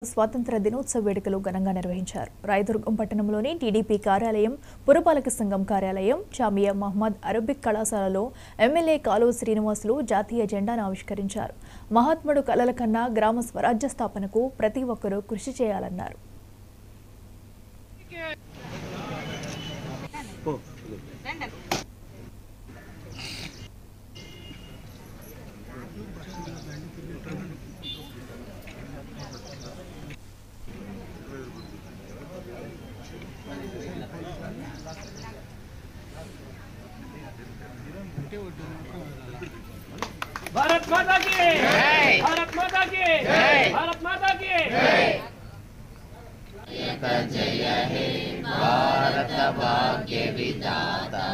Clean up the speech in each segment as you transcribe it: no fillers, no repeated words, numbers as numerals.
స్వాతంత్ర దినోత్సవ వేడుకలు ఘనంగా నిర్వహించారు. రాయదుర్గం పట్టణంలోని టీడీపీ కార్యాలయం, పురపాలక సంఘం కార్యాలయం, జామియా మహమ్మద్ అరబిక్ కళాశాలలో ఎమ్మెల్యే కాలువ శ్రీనివాసులు జాతీయ జెండాను ఆవిష్కరించారు. మహాత్ముడు కలల కన్నా గ్రామ స్వరాజ్య స్థాపనకు ప్రతి ఒక్కరూ కృషి చేయాలన్నారు. भारत माता की जय, भारत माता की जय, भारत माता की जय। जय हे भारत भाग्य विधाता,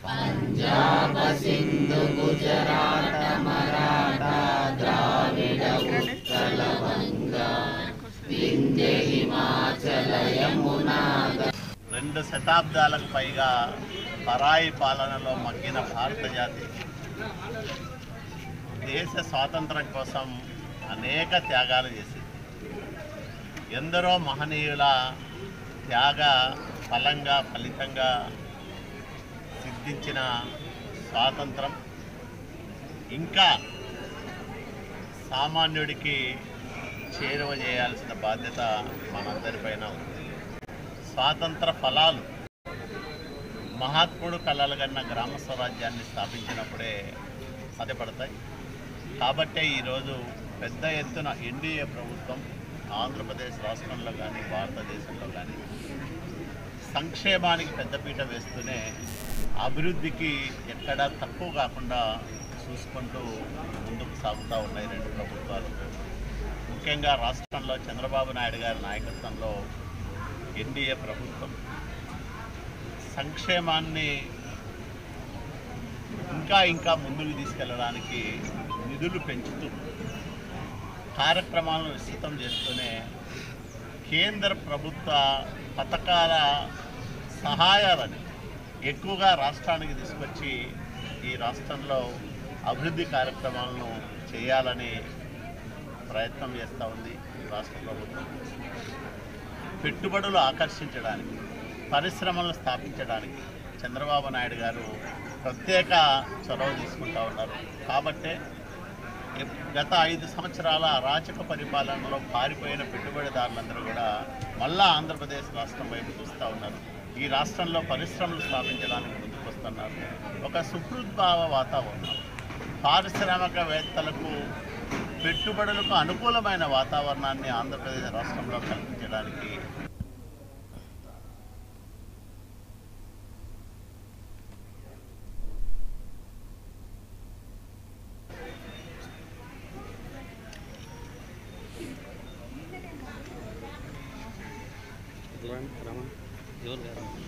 पंजाब सिंधु गुजरात मराठा द्राविड उत्कल गंगा विंध्य हिमाचल यमुना। 2 శతాబ్దాలకు పైగా పరాయి పాలనలో మగ్గిన భారత జాతి దేశ స్వాతంత్రం కోసం అనేక త్యాగాలు చేసింది. ఎందరో మహనీయుల త్యాగ ఫలితంగా సిద్ధించిన స్వాతంత్రం ఇంకా సామాన్యుడికి చేరువ చేయాల్సిన బాధ్యత మనందరిపైన ఉంది. స్వాతంత్ర ఫలాలు మహాత్ముడు కలలుగన్న గ్రామ స్వరాజ్యాన్ని స్థాపించినప్పుడే సాధ్యపడతాయి. కాబట్టే ఈరోజు పెద్ద ఎత్తున ఎన్డీఏ ప్రభుత్వం ఆంధ్రప్రదేశ్ రాష్ట్రంలో కానీ భారతదేశంలో కానీ సంక్షేమానికి పెద్దపీట వేస్తూనే అభివృద్ధికి ఎక్కడా తక్కువ కాకుండా చూసుకుంటూ ముందుకు సాగుతూ ఉన్నాయి 2 ప్రభుత్వాలు. ముఖ్యంగా రాష్ట్రంలో చంద్రబాబు నాయుడు గారి నాయకత్వంలో ఎన్డీఏ ప్రభుత్వం సంక్షేమాన్ని ఇంకా ముందుకు తీసుకెళ్ళడానికి నిధులు పెంచుతూ కార్యక్రమాలను విస్తృతం చేస్తూనే కేంద్ర ప్రభుత్వ పథకాల సహాయాలను ఎక్కువగా రాష్ట్రానికి తీసుకొచ్చి ఈ రాష్ట్రంలో అభివృద్ధి కార్యక్రమాలను చేయాలని ప్రయత్నం చేస్తూ ఉంది రాష్ట్ర ప్రభుత్వం. పెట్టుబడులు ఆకర్షించడానికి, పరిశ్రమలను స్థాపించడానికి చంద్రబాబు నాయుడు గారు ప్రత్యేక చొరవ తీసుకుంటూ ఉన్నారు. కాబట్టే గత 5 సంవత్సరాల అరాచక పరిపాలనలో పారిపోయిన పెట్టుబడిదారులందరూ కూడా మళ్ళా ఆంధ్రప్రదేశ్ రాష్ట్రం వైపు చూస్తూ ఉన్నారు. ఈ రాష్ట్రంలో పరిశ్రమలు స్థాపించడానికి ముందుకు వస్తున్నారు. ఒక సుహృద్భావ వాతావరణం, పారిశ్రామికవేత్తలకు పెట్టుబడులకు అనుకూలమైన వాతావరణాన్ని ఆంధ్రప్రదేశ్ రాష్ట్రంలో కల్పించడానికి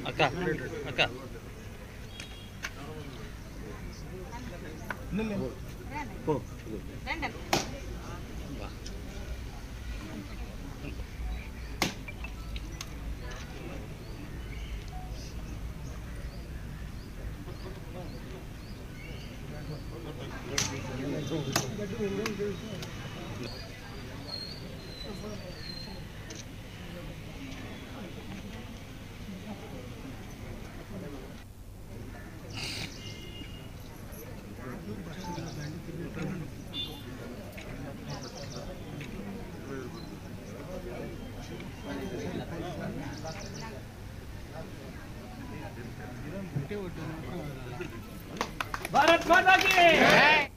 అక్క అక్క भारत माता की जय।